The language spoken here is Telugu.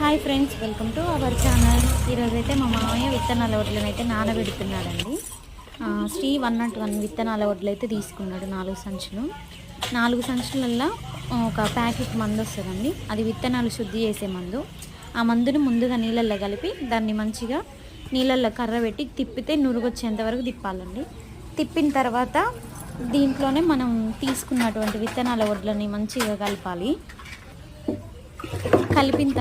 Hi friends, welcome to our channel. ఈరోజైతే మా మామయ్య విత్తనాల వడ్లను అయితే నానబెడుతున్నాడండి. శ్రీ 101 విత్తనాల వడ్లు అయితే తీసుకున్నాడు 4 సంచులు. 4 సంచులల్లో ఒక ప్యాకెట్ మందు వస్తుందండి. అది విత్తనాలు శుద్ధి చేసే మందు. ఆ మందుని ముందుగా నీళ్ళల్లో కలిపి దాన్ని మంచిగా నీళ్ళల్లో కర్ర పెట్టి తిప్పితే నురుగొచ్చేంత వరకు తిప్పాలండి. తిప్పిన తర్వాత దీంట్లోనే మనం తీసుకున్నటువంటి విత్తనాల వడ్లని మంచిగా కలపాలి. కలిపిన